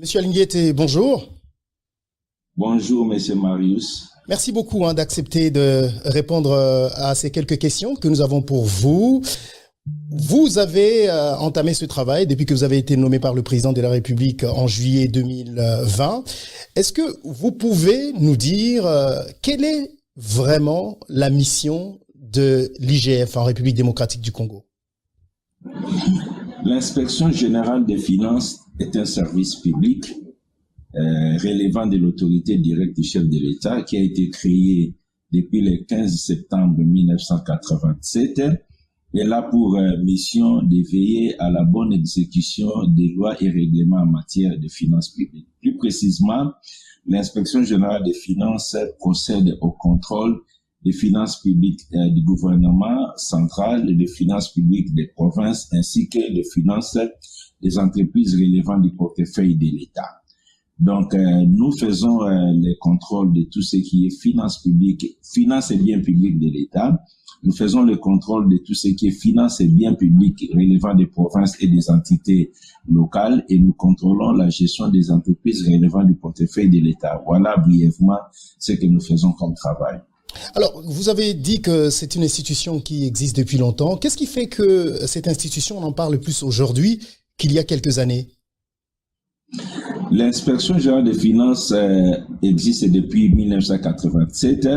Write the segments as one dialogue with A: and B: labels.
A: Monsieur Alinguete, bonjour.
B: Bonjour, Monsieur Marius.
A: Merci beaucoup d'accepter de répondre à ces quelques questions que nous avons pour vous. Vous avez entamé ce travail depuis que vous avez été nommé par le président de la République en juillet 2020. Est-ce que vous pouvez nous dire quelle est vraiment la mission de l'IGF en République démocratique du Congo?
B: L'inspection générale des finances est un service public relevant de l'autorité directe du chef de l'État qui a été créé depuis le 15 septembre 1987 et là pour mission de veiller à la bonne exécution des lois et règlements en matière de finances publiques. Plus précisément, l'inspection générale des finances procède au contrôle des finances publiques du gouvernement central, des finances publiques des provinces ainsi que les finances des entreprises relevant du portefeuille de l'État. Donc, nous faisons les contrôles de tout ce qui est finances publiques, finances et biens publics de l'État. Nous faisons le contrôle de tout ce qui est finances et biens publics relevant des provinces et des entités locales et nous contrôlons la gestion des entreprises relevant du portefeuille de l'État. Voilà brièvement ce que nous faisons comme travail.
A: Alors, vous avez dit que c'est une institution qui existe depuis longtemps. Qu'est-ce qui fait que cette institution, on en parle plus aujourd'hui qu'il y a quelques années?
B: L'inspection générale des finances existe depuis 1987.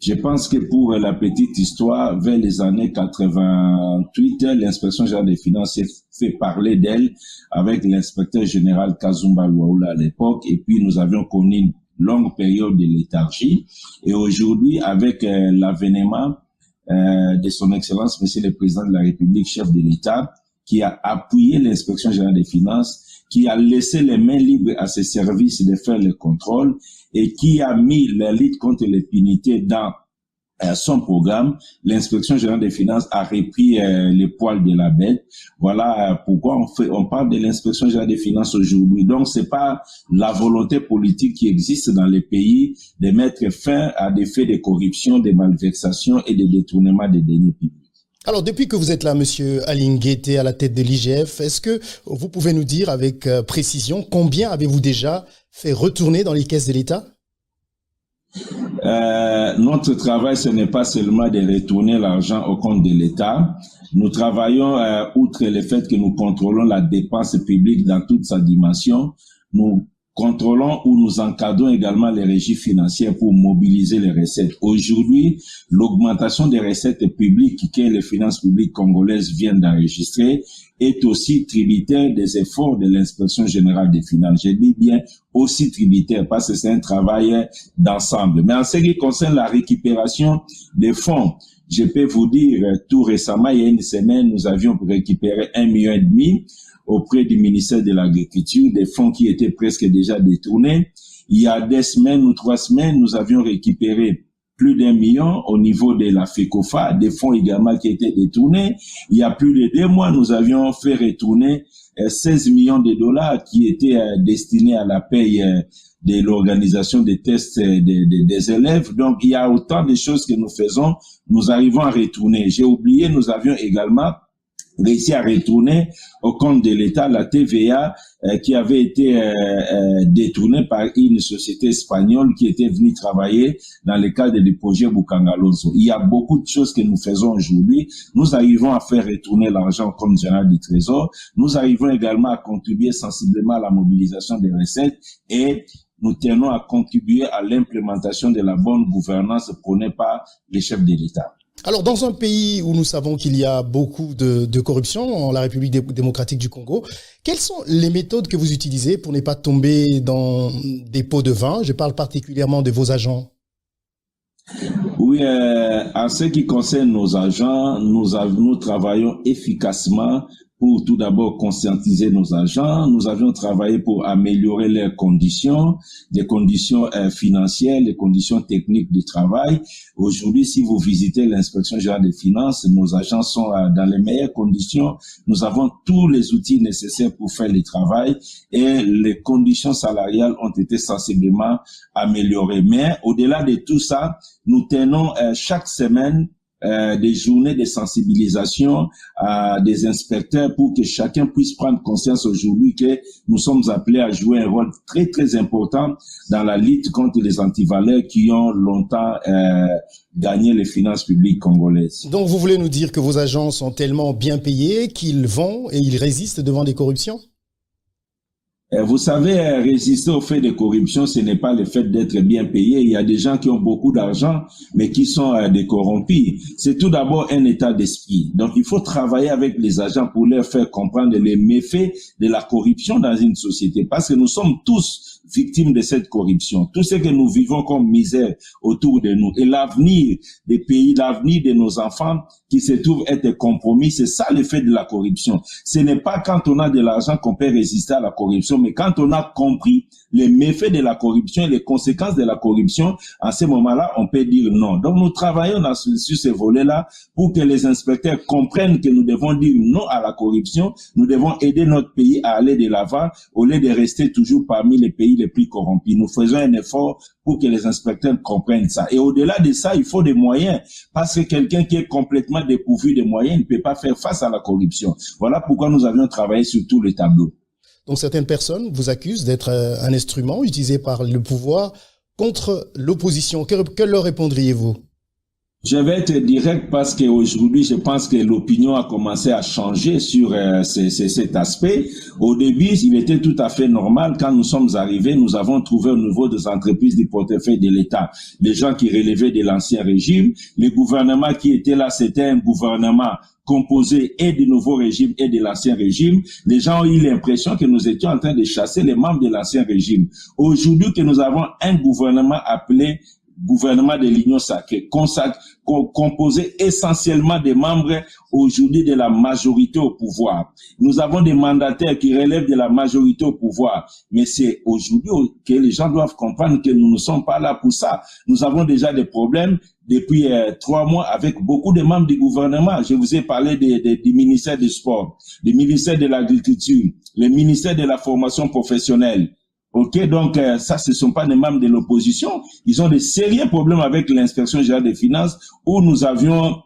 B: Je pense que pour la petite histoire, vers les années 88, l'inspection générale des finances fait parler d'elle avec l'inspecteur général Kazumba Luaula à l'époque. Et puis, nous avions connu une longue période de léthargie. Et aujourd'hui, avec l'avènement de son Excellence, Monsieur le Président de la République, chef de l'État, qui a appuyé l'inspection générale des finances, qui a laissé les mains libres à ses services de faire le contrôle et qui a mis la lutte contre l'impunité dans son programme, l'inspection générale des finances a repris les poils de la bête. Voilà pourquoi on parle de l'inspection générale des finances aujourd'hui. Donc, c'est pas la volonté politique qui existe dans les pays de mettre fin à des faits de corruption, de malversation et de détournement des deniers publics.
A: Alors, depuis que vous êtes là, Monsieur Alinguete, à la tête de l'IGF, est-ce que vous pouvez nous dire avec précision combien avez-vous déjà fait retourner dans les caisses de l'État?
B: Notre travail, ce n'est pas seulement de retourner l'argent au compte de l'État. Nous travaillons, outre le fait que nous contrôlons la dépense publique dans toute sa dimension, nous contrôlons ou nous encadrons également les régies financières pour mobiliser les recettes. Aujourd'hui, l'augmentation des recettes publiques que les finances publiques congolaises viennent d'enregistrer est aussi tributaire des efforts de l'inspection générale des finances. Je dis bien aussi tributaire parce que c'est un travail d'ensemble. Mais en ce qui concerne la récupération des fonds, je peux vous dire, tout récemment, il y a une semaine, nous avions récupéré 1,5 million auprès du ministère de l'Agriculture, des fonds qui étaient presque déjà détournés. Il y a 2 semaines ou 3 semaines, nous avions récupéré plus d'1 million au niveau de la FECOFA, des fonds également qui étaient détournés. Il y a plus de 2 mois, nous avions fait retourner 16 millions de dollars qui étaient destinés à la paye de l'organisation des tests des élèves. Donc, il y a autant de choses que nous faisons, nous arrivons à retourner. J'ai oublié, nous avions également réussi à retourner au compte de l'État la TVA qui avait été détournée par une société espagnole qui était venue travailler dans le cadre du projet Bukangaloso. Il y a beaucoup de choses que nous faisons aujourd'hui. Nous arrivons à faire retourner l'argent au compte général du Trésor. Nous arrivons également à contribuer sensiblement à la mobilisation des recettes et nous tenons à contribuer à l'implémentation de la bonne gouvernance prônée par les chefs de l'État.
A: Alors, dans un pays où nous savons qu'il y a beaucoup de corruption, en la République démocratique du Congo, quelles sont les méthodes que vous utilisez pour ne pas tomber dans des pots de vin? Je parle particulièrement de vos agents.
B: Oui, en ce qui concerne nos agents, nous travaillons efficacement pour tout d'abord conscientiser nos agents. Nous avions travaillé pour améliorer leurs conditions, des conditions financières, les conditions techniques de travail. Aujourd'hui, si vous visitez l'inspection générale des finances, nos agents sont dans les meilleures conditions. Nous avons tous les outils nécessaires pour faire le travail et les conditions salariales ont été sensiblement améliorées. Mais au-delà de tout ça, nous tenons chaque semaine des journées de sensibilisation à des inspecteurs pour que chacun puisse prendre conscience aujourd'hui que nous sommes appelés à jouer un rôle très, très important dans la lutte contre les antivaleurs qui ont longtemps gagné les finances publiques congolaises.
A: Donc, vous voulez nous dire que vos agents sont tellement bien payés qu'ils vont et ils résistent devant des corruptions?
B: Vous savez, résister au fait de corruption, ce n'est pas le fait d'être bien payé. Il y a des gens qui ont beaucoup d'argent, mais qui sont des corrompus. C'est tout d'abord un état d'esprit. Donc, il faut travailler avec les agents pour leur faire comprendre les méfaits de la corruption dans une société. Parce que nous sommes tous victimes de cette corruption. Tout ce que nous vivons comme misère autour de nous et l'avenir des pays, l'avenir de nos enfants qui se trouvent être compromis, c'est ça l'effet de la corruption. Ce n'est pas quand on a de l'argent qu'on peut résister à la corruption, mais quand on a compris les méfaits de la corruption et les conséquences de la corruption, à ce moment-là, on peut dire non. Donc, nous travaillons sur ces volets-là pour que les inspecteurs comprennent que nous devons dire non à la corruption. Nous devons aider notre pays à aller de l'avant au lieu de rester toujours parmi les pays les plus corrompus. Nous faisons un effort pour que les inspecteurs comprennent ça. Et au-delà de ça, il faut des moyens. Parce que quelqu'un qui est complètement dépourvu de moyens ne peut pas faire face à la corruption. Voilà pourquoi nous avions travaillé sur tous les tableaux.
A: Donc certaines personnes vous accusent d'être un instrument utilisé par le pouvoir contre l'opposition. Que leur répondriez-vous?
B: Je vais être direct parce qu'aujourd'hui, je pense que l'opinion a commencé à changer sur cet aspect. Au début, il était tout à fait normal. Quand nous sommes arrivés, nous avons trouvé au niveau des entreprises du portefeuille de l'État des gens qui relevaient de l'ancien régime. Le gouvernement qui était là, c'était un gouvernement composé et du nouveau régime et de l'ancien régime. Les gens ont eu l'impression que nous étions en train de chasser les membres de l'ancien régime. Aujourd'hui que nous avons un gouvernement appelé gouvernement de l'Union sacrée, composé essentiellement des membres aujourd'hui de la majorité au pouvoir. Nous avons des mandataires qui relèvent de la majorité au pouvoir, mais c'est aujourd'hui que les gens doivent comprendre que nous ne sommes pas là pour ça. Nous avons déjà des problèmes depuis 3 mois avec beaucoup de membres du gouvernement. Je vous ai parlé du ministère du Sport, du ministère de l'Agriculture, le ministère de la Formation professionnelle. Ok, donc ça, ce ne sont pas des membres de l'opposition. Ils ont de sérieux problèmes avec l'inspection générale des finances où nous avions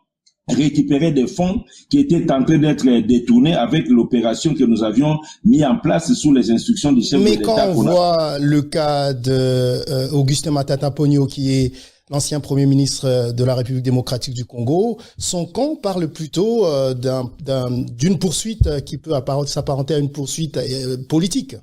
B: récupéré des fonds qui étaient en train d'être détournés avec l'opération que nous avions mis en place sous les instructions du chef de l'État.
A: Mais quand on voit le cas d'Augustin Matata Ponyo, qui est l'ancien Premier ministre de la République démocratique du Congo, son camp parle plutôt d'une poursuite qui peut s'apparenter à une poursuite politique.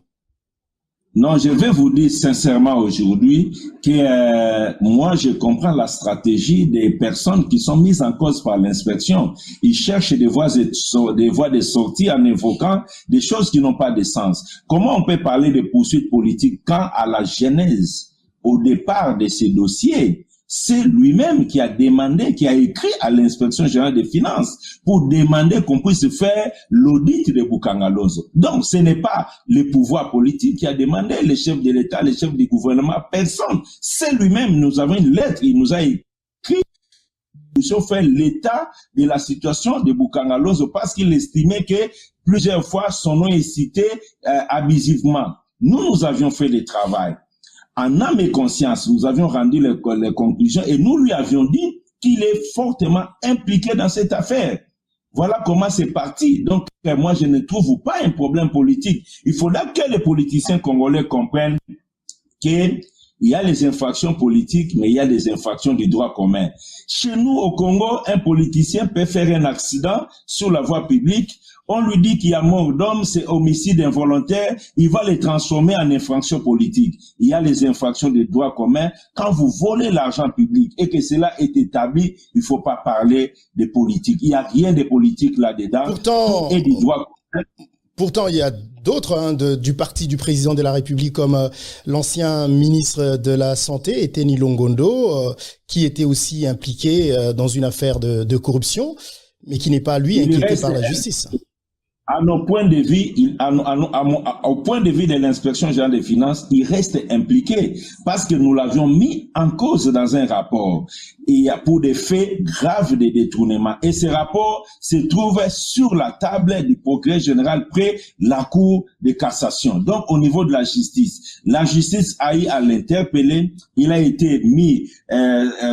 B: Non, je vais vous dire sincèrement aujourd'hui que moi, je comprends la stratégie des personnes qui sont mises en cause par l'inspection. Ils cherchent des voies de sortie en évoquant des choses qui n'ont pas de sens. Comment on peut parler de poursuites politiques quand à la genèse, au départ de ces dossiers, c'est lui-même qui a demandé, qui a écrit à l'inspection générale des finances pour demander qu'on puisse faire l'audit de Bukangalozo. Donc, ce n'est pas le pouvoir politique qui a demandé, les chefs de l'État, les chefs du gouvernement, personne. C'est lui-même. Nous avons une lettre, il nous a écrit pour faire l'état de la situation de Bukangalozo parce qu'il estimait que plusieurs fois son nom est cité abusivement. Nous avions fait le travail. En âme et conscience, nous avions rendu les conclusions et nous lui avions dit qu'il est fortement impliqué dans cette affaire. Voilà comment c'est parti. Donc, moi, je ne trouve pas un problème politique. Il faudra que les politiciens congolais comprennent qu'il y a les infractions politiques, mais il y a les infractions du droit commun. Chez nous, au Congo, un politicien peut faire un accident sur la voie publique. On lui dit qu'il y a mort d'homme, c'est homicide involontaire, il va les transformer en infractions politiques. Il y a les infractions de droit commun. Quand vous volez l'argent public et que cela est établi, il ne faut pas parler de politique. Il n'y a rien de politique là-dedans. Et du droit commun.
A: Pourtant, il y a d'autres du parti du président de la République, comme l'ancien ministre de la Santé, Eteni Longondo, qui était aussi impliqué dans une affaire de corruption, mais qui n'est pas, lui, inquiété par la justice.
B: À nos points de vue, au point de vue de l'inspection générale des finances, il reste impliqué parce que nous l'avions mis en cause dans un rapport. Il y a pour des faits graves de détournement. Et ce rapport se trouve sur la table du procureur général près la Cour de cassation. Donc, au niveau de la justice a eu à l'interpeller. Il a été mis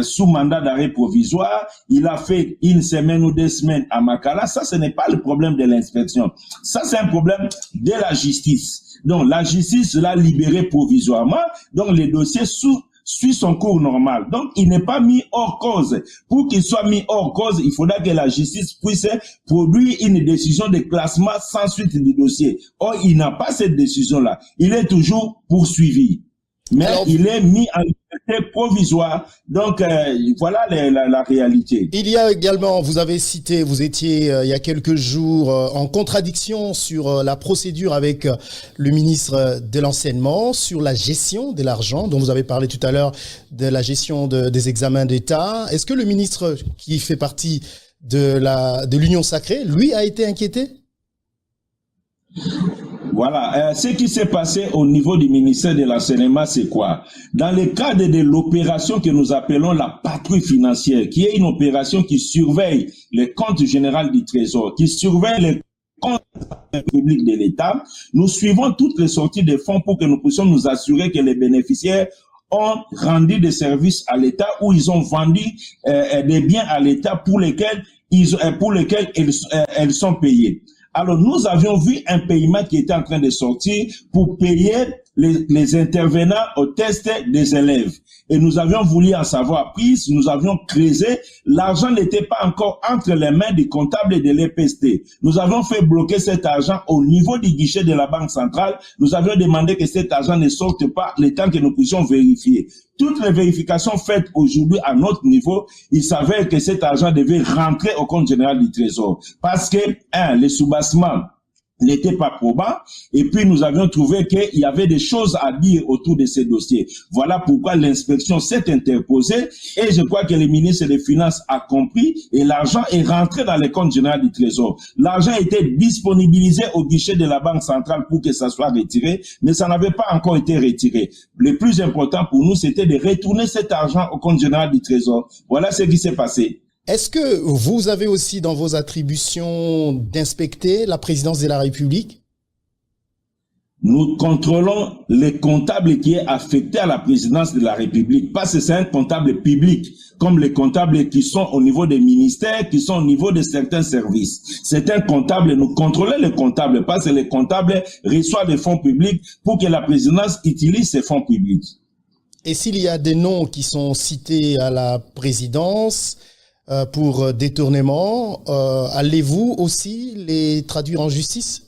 B: sous mandat d'arrêt provisoire. Il a fait 1 semaine ou 2 semaines à Makala. Ça, ce n'est pas le problème de l'inspection. Ça, c'est un problème de la justice. Donc, la justice l'a libéré provisoirement. Donc, le dossier suit son cours normal. Donc, il n'est pas mis hors cause. Pour qu'il soit mis hors cause, il faudra que la justice puisse produire une décision de classement sans suite du dossier. Or, il n'a pas cette décision-là. Il est toujours poursuivi. Mais alors, il est mis en liberté provisoire. Donc, voilà la réalité.
A: Il y a également, vous avez cité, vous étiez il y a quelques jours en contradiction sur la procédure avec le ministre de l'Enseignement, sur la gestion de l'argent, dont vous avez parlé tout à l'heure, de la gestion des examens d'État. Est-ce que le ministre qui fait partie de l'Union sacrée, lui, a été inquiété?
B: Voilà, ce qui s'est passé au niveau du ministère de l'Enseignement, c'est quoi? Dans le cadre de l'opération que nous appelons la patrouille financière, qui est une opération qui surveille les comptes généraux du Trésor, qui surveille les comptes publics de l'État, nous suivons toutes les sorties de fonds pour que nous puissions nous assurer que les bénéficiaires ont rendu des services à l'État ou ils ont vendu des biens à l'État pour lesquels elles sont payées. Alors, nous avions vu un paiement qui était en train de sortir pour payer les intervenants au test des élèves. Et nous avions voulu en savoir plus, nous avions creusé. L'argent n'était pas encore entre les mains du comptable et de l'EPST. Nous avons fait bloquer cet argent au niveau du guichet de la Banque centrale. Nous avions demandé que cet argent ne sorte pas le temps que nous puissions vérifier. Toutes les vérifications faites aujourd'hui à notre niveau, il s'avère que cet argent devait rentrer au compte général du Trésor. Parce que, le soubassement n'était pas probant, et puis nous avions trouvé qu'il y avait des choses à dire autour de ces dossiers. Voilà pourquoi l'inspection s'est interposée, et je crois que le ministre des Finances a compris, et l'argent est rentré dans le compte général du Trésor. L'argent était disponibilisé au guichet de la Banque centrale pour que ça soit retiré, mais ça n'avait pas encore été retiré. Le plus important pour nous, c'était de retourner cet argent au compte général du Trésor. Voilà ce qui s'est passé.
A: Est-ce que vous avez aussi dans vos attributions d'inspecter la présidence de la République?
B: Nous contrôlons le comptable qui est affecté à la présidence de la République, parce que c'est un comptable public, comme les comptables qui sont au niveau des ministères, qui sont au niveau de certains services. C'est un comptable, nous contrôlons le comptable, parce que le comptable reçoit des fonds publics pour que la présidence utilise ces fonds publics.
A: Et s'il y a des noms qui sont cités à la présidence pour détournement, allez-vous aussi les traduire en justice?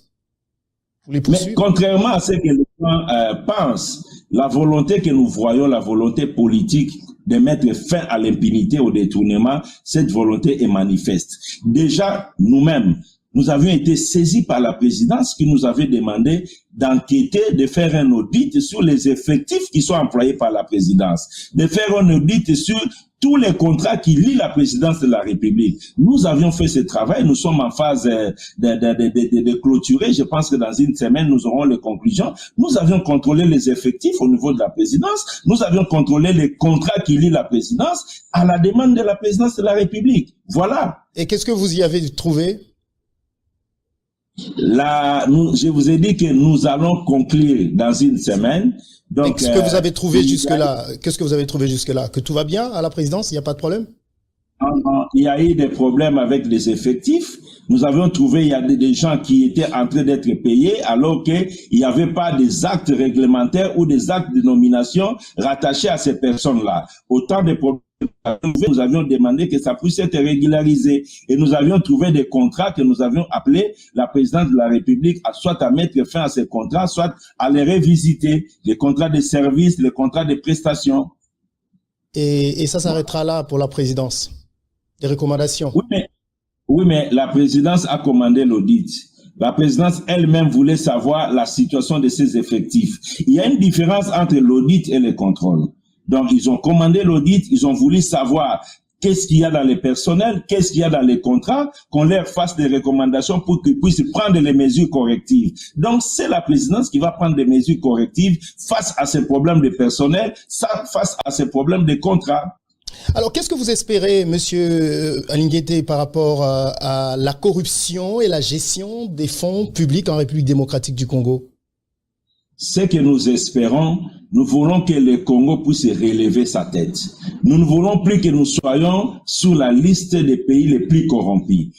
A: Vous les poursuivre?
B: Mais contrairement à ce que les gens pensent, la volonté que nous voyons, la volonté politique de mettre fin à l'impunité, au détournement, cette volonté est manifeste. Déjà, nous-mêmes, nous avions été saisis par la présidence qui nous avait demandé d'enquêter, de faire un audit sur les effectifs qui sont employés par la présidence, de faire un audit sur tous les contrats qui lient la présidence de la République. Nous avions fait ce travail, nous sommes en phase de clôturer. Je pense que dans 1 semaine, nous aurons les conclusions. Nous avions contrôlé les effectifs au niveau de la présidence. Nous avions contrôlé les contrats qui lient la présidence à la demande de la présidence de la République. Voilà.
A: Et qu'est-ce que vous y avez trouvé?
B: Là, je vous ai dit que nous allons conclure dans 1 semaine. Donc,
A: qu'est-ce que vous avez trouvé jusque-là? Qu'est-ce que vous avez trouvé jusque-là? Que tout va bien à la présidence? Il n'y a pas de problème?
B: Il y a eu des problèmes avec les effectifs. Nous avions trouvé, il y a des gens qui étaient en train d'être payés alors qu'il n'y avait pas des actes réglementaires ou des actes de nomination rattachés à ces personnes-là. Autant de problèmes. Nous avions demandé que ça puisse être régularisé et nous avions trouvé des contrats que nous avions appelés la présidence de la République à soit à mettre fin à ces contrats, soit à les revisiter, les contrats de services, les contrats de prestations.
A: Et ça s'arrêtera là pour la présidence? Des recommandations?
B: Oui, mais la présidence a commandé l'audit. La présidence elle-même voulait savoir la situation de ses effectifs. Il y a une différence entre l'audit et le contrôle. Donc, ils ont commandé l'audit, ils ont voulu savoir qu'est-ce qu'il y a dans les personnels, qu'est-ce qu'il y a dans les contrats, qu'on leur fasse des recommandations pour qu'ils puissent prendre les mesures correctives. Donc, c'est la présidence qui va prendre des mesures correctives face à ces problèmes de personnel, face à ces problèmes de contrats.
A: Alors, qu'est-ce que vous espérez, Monsieur Alinguete, par rapport à la corruption et la gestion des fonds publics en République démocratique du Congo?
B: Ce que nous espérons, nous voulons que le Congo puisse relever sa tête. Nous ne voulons plus que nous soyons sur la liste des pays les plus corrompus.